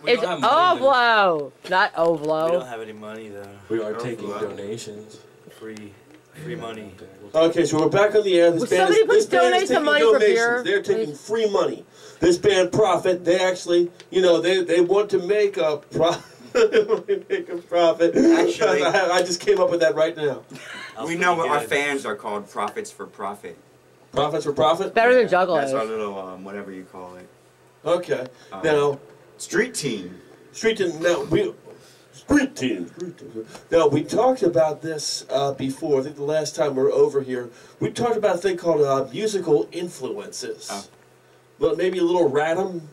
It's Ovlo, not Ovlo. We don't have any money though. We are taking donations. Free money. Okay, so we're back on the air. This band somebody is, please donate some money for beer? They're taking free money. This band Profit, they actually, you know, they want to make a profit. Actually, I just came up with that right now. We know what our fans are called. Profits for Profit. Profits for Profit? Better than Juggalos. That's our little, whatever you call it. Okay. Now, Street Team. Street Team. Now, Street Team. Now, we talked about this before. I think the last time we were over here, we talked about a thing called musical influences. Well, maybe a little Radom, a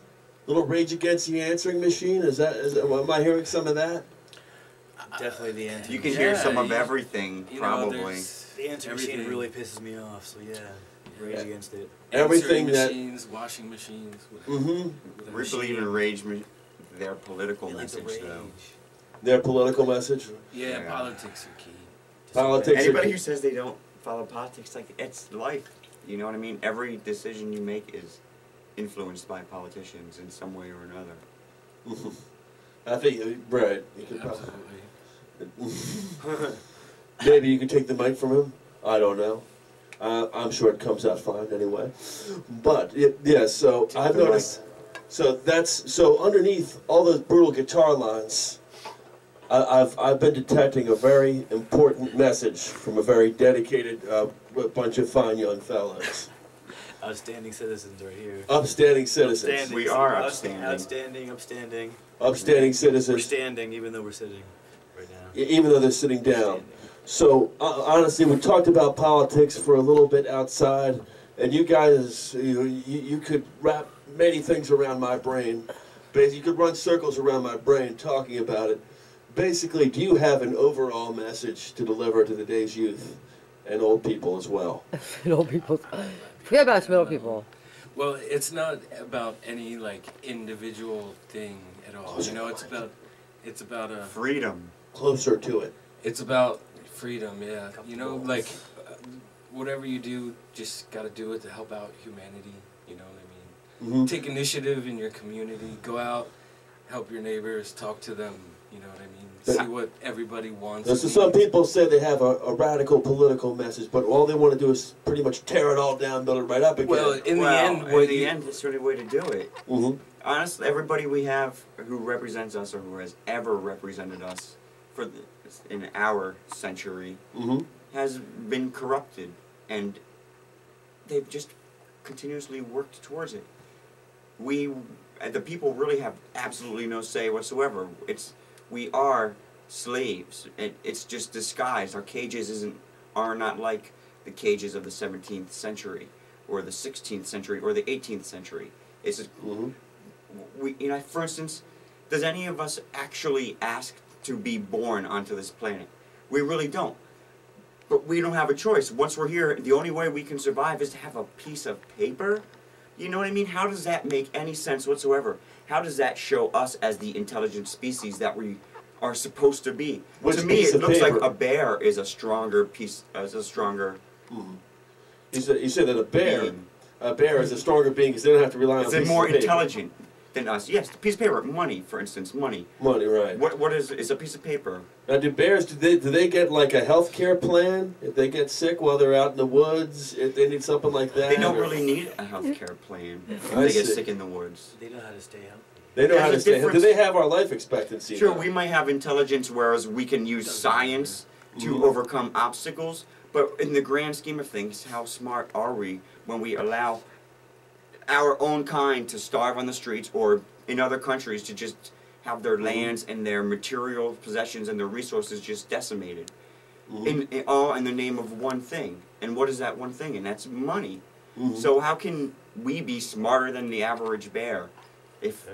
little Rage Against the Answering Machine. Am I hearing some of that? Definitely the Answering You can hear some of everything, probably. The Answering Machine really pisses me off, so yeah. Rage Against it. Everything machines, washing machines. Mm-hmm. We believe in Rage, their political message, though. Their political message? Yeah, politics are key. Politics. Anybody who says they don't follow politics, like, it's life. You know what I mean? Every decision you make is influenced by politicians in some way or another. I think, right. You could probably. Maybe you could take the mic from him? I don't know. I'm sure it comes out fine anyway. But, yeah, so I've noticed. So underneath all those brutal guitar lines, I've been detecting a very important message from a very dedicated bunch of fine young fellows. Outstanding citizens right here. Upstanding citizens. Upstanding. We are upstanding. Upstanding. Upstanding citizens. We're standing even though we're sitting right now. Even though they're sitting down. So, honestly, we talked about politics for a little bit outside, and you guys, you could wrap many things around my brain. Basically, you could run circles around my brain talking about it. Basically, do you have an overall message to deliver to today's youth and old people as well? Old people. Forget about middle people. Well, it's not about any like individual thing at all. You know, it's about freedom. Closer to it. It's about freedom, yeah. You know, like whatever you do, just got to do it to help out humanity. You know what I mean? Take initiative in your community. Go out, help your neighbors, talk to them. You know what I mean? See what everybody wants. So some people say they have a radical political message, but all they want to do is pretty much tear it all down, build it right up again. Well, in the end, it's the only way to do it. Honestly, everybody we have who represents us or who has ever represented us in our century has been corrupted, and they've just continuously worked towards it. The people really have absolutely no say whatsoever. We are slaves. It's just disguised. Our cages are not like the cages of the 17th century, or the 16th century, or the 18th century. It's just, for instance, does any of us actually ask to be born onto this planet? We really don't. But we don't have a choice. Once we're here, the only way we can survive is to have a piece of paper. You know what I mean? How does that make any sense whatsoever? How does that show us as the intelligent species that we are supposed to be? To me, it looks like a bear is a stronger piece, You said that a bear is a stronger being because they don't have to rely on. It's more intelligent than us. Yes, a piece of paper, money, for instance, money. Money, right? What is a piece of paper? Now, do bears do they get like a health care plan if they get sick while they're out in the woods? If they need something like that, they don't really need a health care plan if they get sick in the woods. They know how to stay healthy. They know how to stay healthy. Do they have our life expectancy? Sure, we might have intelligence, whereas we can use science to overcome obstacles. But in the grand scheme of things, how smart are we when we allow our own kind to starve on the streets, or in other countries to just have their lands and their material possessions and their resources just decimated, all in the name of one thing? And what is that one thing? And that's money. So how can we be smarter than the average bear if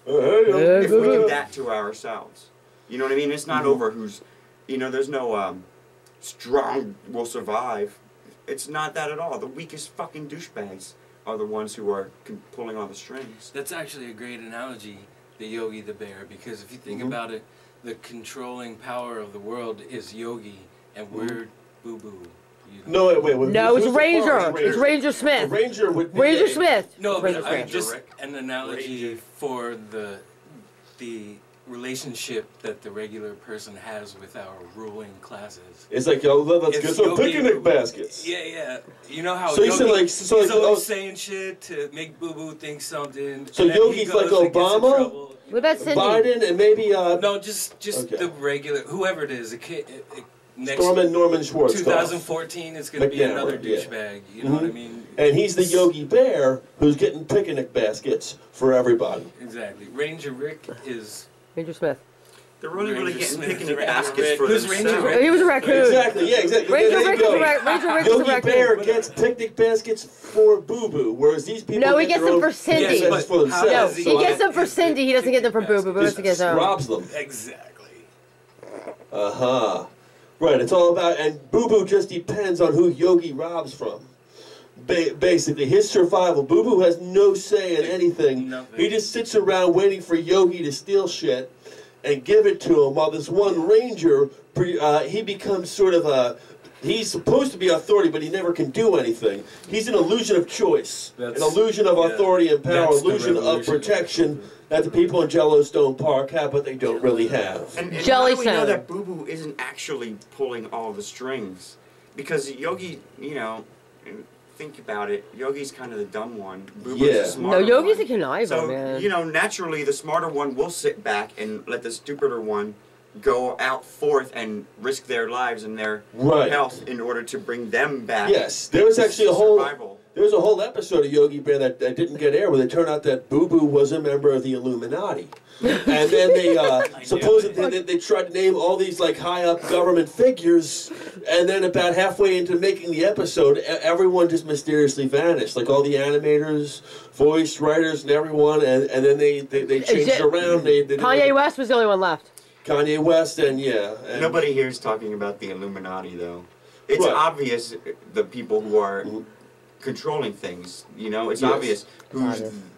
we do that to ourselves? You know what I mean? It's not over who's, there's no strong will survive. It's not that at all. The weakest fucking douchebags are the ones who are pulling all the strings. That's actually a great analogy, the Yogi the bear, because if you think about it, the controlling power of the world is Yogi, and we're boo-boo. No, wait. No, it's Ranger. It's Ranger Smith. Ranger Smith. No, Ranger but Smith. just an analogy for the the relationship that the regular person has with our ruling classes. It's like, yo, let's It's get some Yogi- picnic baskets. Yeah, yeah. You know how So you Yogi, said like, he's so like, always saying shit to make Boo Boo think something. So and then he Yogi's goes like and gets in Obama? trouble. What about Cindy? Biden and maybe No, just Okay. the regular, whoever it is. A kid, next Stormin Norman Schwartz. 2014, it's going to be McNamara, another yeah. douchebag. You know what I mean? And he's the Yogi Bear who's getting picnic baskets for everybody. Exactly. Ranger Rick is. Ranger Smith. They're only really Ranger getting Smith, picnic Ranger baskets Rick. for Who's themselves. Ranger Rick? He was a raccoon. Exactly, yeah, exactly. Ranger There you Rick is go. a Ranger Rick is a Yogi raccoon. Bear gets picnic baskets for Boo Boo, whereas these people No, he get gets their them own for Cindy. picnic baskets for Yes, but themselves. how No, does he So gets them for Cindy. He doesn't get them for Boo Boo. Boo just doesn't get them. robs them. Exactly. Right, it's all about, and Boo Boo just depends on who Yogi robs from. Basically, his survival. Boo Boo has no say in anything. Nothing. He just sits around waiting for Yogi to steal shit and give it to him, while this one ranger, he becomes sort of a... He's supposed to be authority, but he never can do anything. He's an illusion of choice, an illusion of authority and power, That's the illusion of revolution. protection that the people in Yellowstone Park have, but they don't really have. And Jelly how do we know Stone. that Boo Boo isn't actually pulling all the strings? Because Yogi, you know, think about it, Yogi's kind of the dumb one. Boo Boo's Yeah. the smarter No, Yogi's one. a conniver, So, man. you know, naturally the smarter one will sit back and let the stupider one go out forth and risk their lives and their Right. health in order to bring them back. Yes, there was actually a whole... survival. There was a whole episode of Yogi Bear that didn't get air, where it turned out that Boo Boo was a member of the Illuminati. And then they supposedly they tried to name all these like high up government figures, and then about halfway into making the episode, everyone just mysteriously vanished. Like all the animators, voice writers, and everyone, and then they changed around. They Kanye West was the only one left. Kanye West, and yeah. And Nobody here is talking about the Illuminati, though. It's Right. obvious the people who are controlling things. You know, it's Yes. obvious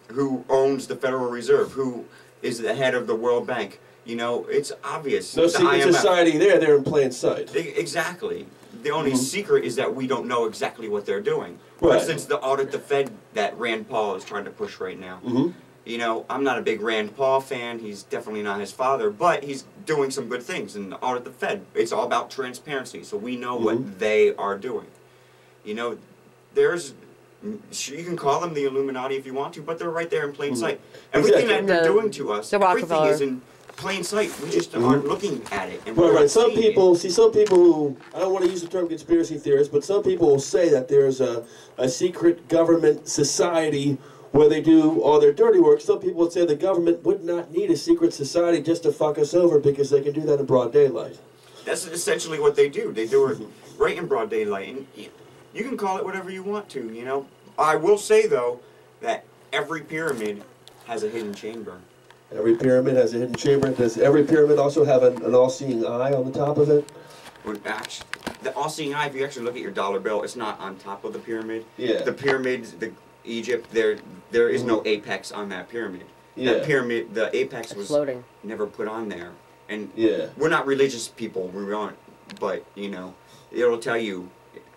who owns the Federal Reserve, who is the head of the World Bank. You know, it's obvious. No The secret IMF. society there. They're in plain sight. Exactly. The only secret is that we don't know exactly what they're doing. For Right. instance, the audit the Fed that Rand Paul is trying to push right now. Mm-hmm. You know, I'm not a big Rand Paul fan. He's definitely not his father, but he's doing some good things. And audit the Fed, it's all about transparency, so we know what they are doing. You know, you can call them the Illuminati if you want to, but they're right there in plain sight. Everything that they're No. doing to us, The everything Rockefeller. is in plain sight. We just aren't looking at it. And we're Right. not Some seeing it. people some people who, I don't want to use the term conspiracy theorist, but some people will say that there's a secret government society where they do all their dirty work. Some people would say the government would not need a secret society just to fuck us over because they can do that in broad daylight. That's essentially what they do. They do it right in broad daylight. And you can call it whatever you want to, you know. I will say, though, that every pyramid has a hidden chamber. Every pyramid has a hidden chamber. Does every pyramid also have an all-seeing eye on the top of it? When actually, the all-seeing eye, if you actually look at your dollar bill, it's not on top of the pyramid. Yeah. The pyramids, Egypt, there is no apex on that pyramid. Yeah. That pyramid, the apex It's was floating. never put on there. And Yeah. we're not religious people, we aren't. But, you know, it'll tell you,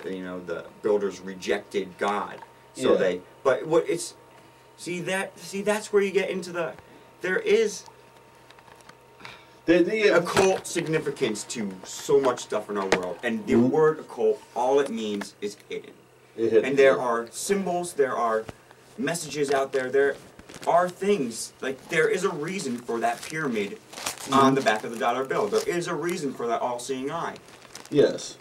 you know, the builders rejected God. So Yeah. but what it's, that's where you get into there is occult significance to so much stuff in our world. And the word occult, all it means is hidden. And there are symbols, there are messages out there, there are things, like there is a reason for that pyramid on the back of the dollar bill. There is a reason for that all-seeing eye. Yes.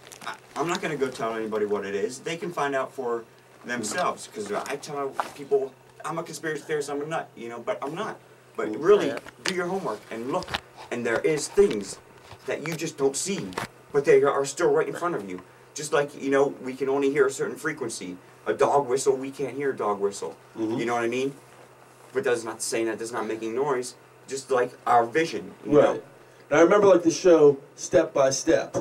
I'm not going to go tell anybody what it is. They can find out for themselves, because I tell people, I'm a conspiracy theorist, I'm a nut, you know, but I'm not. But really, do your homework and look, and there is things that you just don't see, but they are still right in front of you. Just like, you know, we can only hear a certain frequency. A dog whistle, we can't hear a dog whistle. You know what I mean? But that's not saying that it's not making noise, just like our vision, you know? Right. And I remember like the show Step by Step.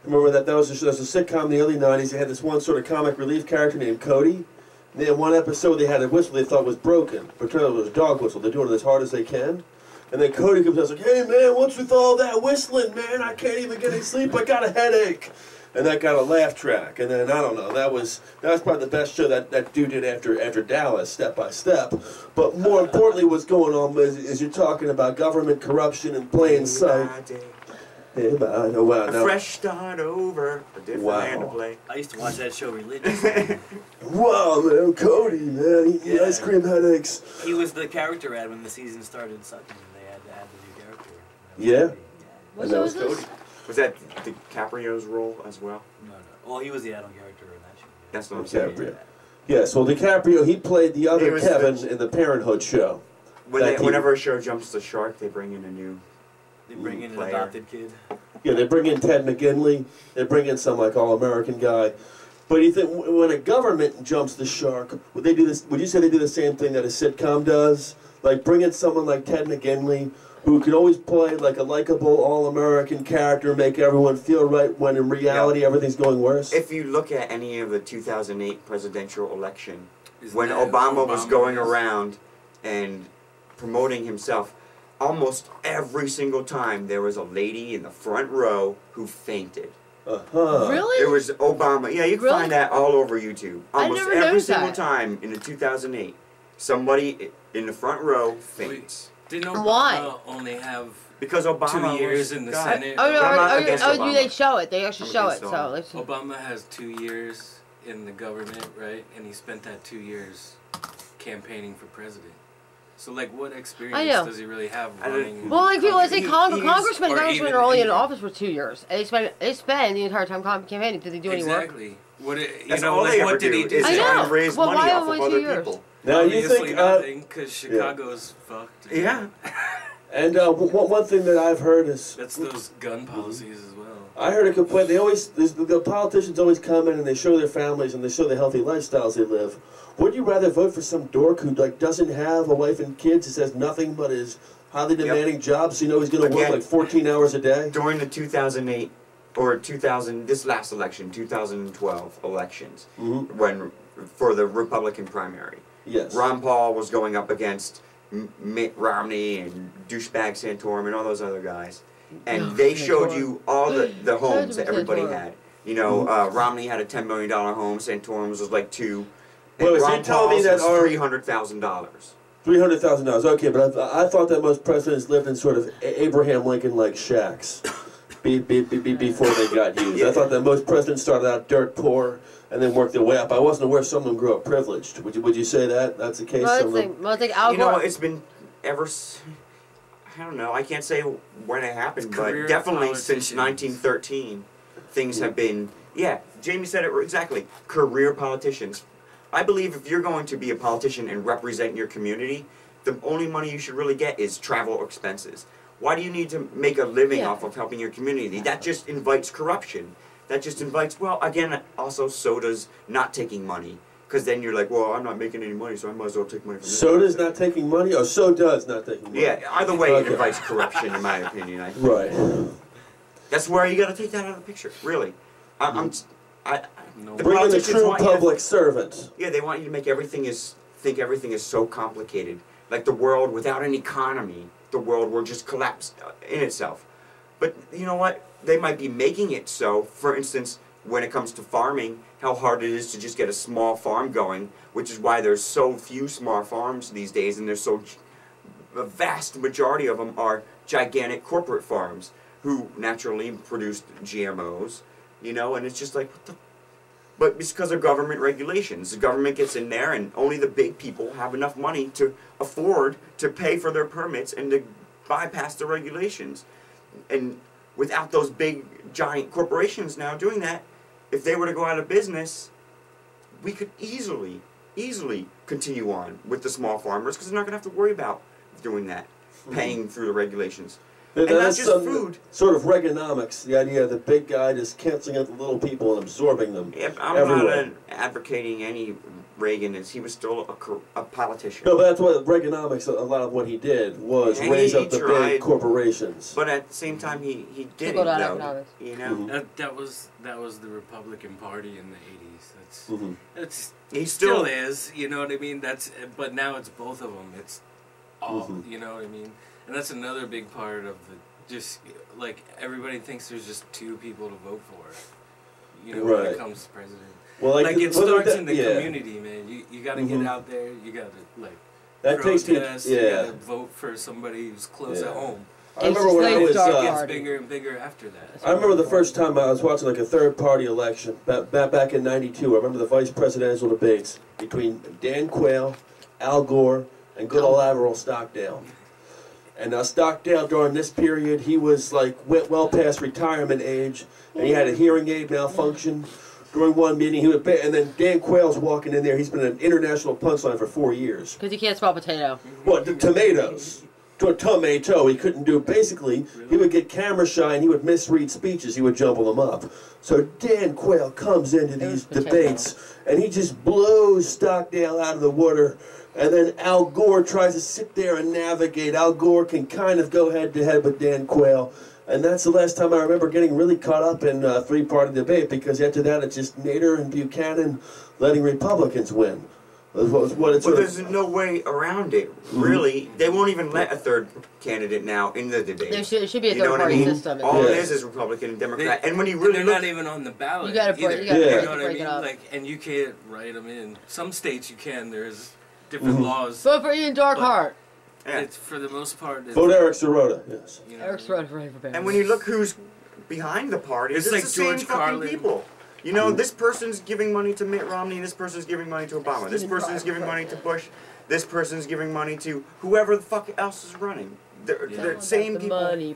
Remember that was a sitcom in the early 90s. They had this one sort of comic relief character named Cody. And in one episode they had a whistle they thought was broken, but it turned out it was a dog whistle. They're doing it as hard as they can. And then Cody comes out and is like, "Hey man, what's with all that whistling, man? I can't even get any sleep. I got a headache." and that got a laugh track. And then I don't know, that was probably the best show that dude did after Dallas, Step by Step. But more importantly, what's going on is you're talking about government corruption in plain sight. Oh, wow, a fresh start over, a different hand to play. I used to watch that show religiously. Wow, man, Cody, man, he ice cream headaches. He was the character ad when the season started sucking, and they had to add the new character. Yeah? What And show that was was this? Was that DiCaprio's role as well? No. Well, he was the add-on character in that show. That's what I'm saying. DiCaprio. Yes, well, DiCaprio, he played the He other was Kevin the- in the Parenthood show. Whenever a show jumps the shark, they bring in a new. They bring in an player. adopted kid. Yeah, they bring in Ted McGinley. They bring in some like all-American guy. But you think when a government jumps the shark, would they do this? Would you say they do the same thing that a sitcom does? Like bring in someone like Ted McGinley, who can always play like a likable all-American character, make everyone feel right when in reality everything's going worse. If you look at any of the 2008 presidential election, Isn't when that Obama was going is? around and promoting himself, almost every single time there was a lady in the front row who fainted. Uh-huh. Really? It was Obama. Yeah, you can Really? find that all over YouTube. I Almost never every noticed single that. time in the 2008, somebody in the front row faints. Didn't Obama Why? only have Because Obama 2 years was in the God. Senate? Oh, no, But I'm not against do Obama. they show it? They actually I'm show it, against so Obama. let's see. Obama has 2 years in the government, right? And he spent that 2 years campaigning for president. So, like, what I know. experience does he really have I don't- running? Well, like people, I say He- congressmen or are even only in even- office for 2 years, and they spend the entire time campaigning. Did they do any work? Exactly. What it, you That's know, all like, they ever what did he do do? is I try know. and raise Well, money why off of only 2 other years? people. Now you Obviously think, nothing, because Chicago's fucked. Yeah. and one thing that I've heard is That's those gun policies as well. I heard a complaint. The politicians always come in and they show their families and they show the healthy lifestyles they live. Would you rather vote for some dork who like doesn't have a wife and kids, who says nothing but his highly demanding job, so you know he's going to work Again, like 14 hours a day? During the 2008 or this last election, 2012 elections, when for the Republican primary, Yes. Ron Paul was going up against Mitt Romney and douchebag Santorum and all those other guys, and they showed you all the homes that everybody had. You know, Romney had a $10 million home. Santorum's was like $2 million. Wait, so Ron you're telling me Paul's that was our $300,000. $300,000. Okay, but I thought that most presidents lived in sort of Abraham Lincoln-like shacks before they got used. I thought that most presidents started out dirt poor and then worked their way up. I wasn't aware some of them grew up privileged. Would you say that that's the case? Well, let's think Al You know, Gore. it's been I don't know, I can't say when it happened, It's but career definitely since politicians. 1913, things have been, yeah, Jamie said it exactly, career politicians. I believe if you're going to be a politician and represent your community, the only money you should really get is travel expenses. Why do you need to make a living off of helping your community? That just invites corruption. That just invites, well, again, also so does not taking money. Because then you're like, well, I'm not making any money, so I might as well take money from So does not taking money, or so does not taking money? Yeah, either way, it Okay. invites corruption, in my opinion. Right. That's where you got to take that out of the picture, really. The Bring in the politicians true want you to- public servant. Yeah, they want you to make everything think everything is so complicated. Like the world without an economy, the world will just collapse in itself. But you know what? They might be making it so. For instance, when it comes to farming, how hard it is to just get a small farm going, which is why there's so few small farms these days, and the vast majority of them are gigantic corporate farms who naturally produce GMOs, you know, and it's just like, what the? But it's because of government regulations. The government gets in there and only the big people have enough money to afford to pay for their permits and to bypass the regulations. And without those big, giant corporations now doing that, if they were to go out of business, we could easily continue on with the small farmers because they're not going to have to worry about doing that, paying through the regulations. And not That's just some food. sort of Reaganomics, the idea of the big guy just canceling out the little people and absorbing them. Yeah, I'm everywhere. not advocating any Reagan. He was still a politician. No, but that's what Reaganomics, a lot of what he did was Yeah, raise he up the tried. big corporations. But at the same time, he didn't, go down though. economics. You know? That was the Republican Party in the 80s. Mhm. That's He still still... is, you know what I mean? But now it's both of them. It's all, you know what I mean? And that's another big part of just like everybody thinks there's just two people to vote for. you know, when Right. it comes to president. Well, Like it starts in the yeah. community, man. You got to get out there. You got to like That takes me, protest. You got yeah. to vote for somebody who's close Yeah. at home. I remember when I was, It gets bigger and bigger after that. I remember the first time I was watching like a third-party election back in '92. I remember the vice presidential debates between Dan Quayle, Al Gore, and good old Admiral Stockdale. And Stockdale during this period, he was like went well past retirement age, and he had a hearing aid malfunction. During one meeting, he would, and then Dan Quayle's walking in there. He's been an international punchline for 4 years. Because he can't spell potato. What, the tomatoes? To a tomato, he couldn't do. Basically, he would get camera shy and he would misread speeches. He would jumble them up. So Dan Quayle comes into these debates and he just blows Stockdale out of the water. And then Al Gore tries to sit there and navigate. Al Gore can kind of go head to head with Dan Quayle. And that's the last time I remember getting really caught up in three-party debate, because after that it's just Nader and Buchanan letting Republicans win. Well, there's no way around it, really. They won't even let a third candidate now in the debate. There should be a You know what I third-party mean? system. All it is Republican and Democrat. And when you really they're look, not even on the ballot. You gotta either. break You know what I break it mean? up. Like, and you can't write them in. Some states you can. There's different laws. Vote for Ian Darkheart. yeah. It's for the most part. Vote Eric Sirota, yes. You know, Eric's running for president. And when you look who's behind the party, It's it's like the same George fucking Carlin. people. You know, this person's giving money to Mitt Romney, this person's giving money to Obama, this person's giving money to Bush, this person's giving money to whoever the fuck else is running. They're same people Money,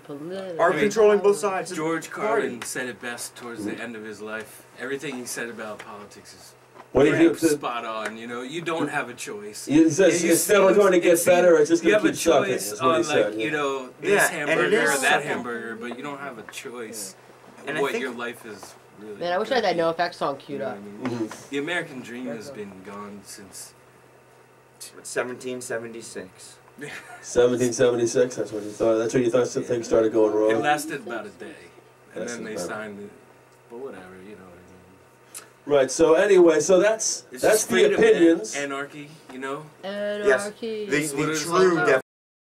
are controlling both sides. of George the party. Carlin said it best towards the end of his life. Everything he said about politics is What do you do? spot on. You know, you don't have a choice. He says it's never going to get better. It's just you going to have keep a sucking. choice Is what he on, said. like, you know, this Yeah, and it hamburger is or that sucking. hamburger, but you don't have a choice. And of I what think- your life is really. Man, I wish I had that NoFX song queued You know up. what I mean? The American dream has been gone since 1776. 1776. That's when you thought. That's when you thought things started going it wrong. lasted about a day, and Lasted then they about- signed it. But whatever, you know what I mean. Right. So anyway, so that's It's the just freedom, opinions. anarchy, you know. Anarchy. The what it's true all about.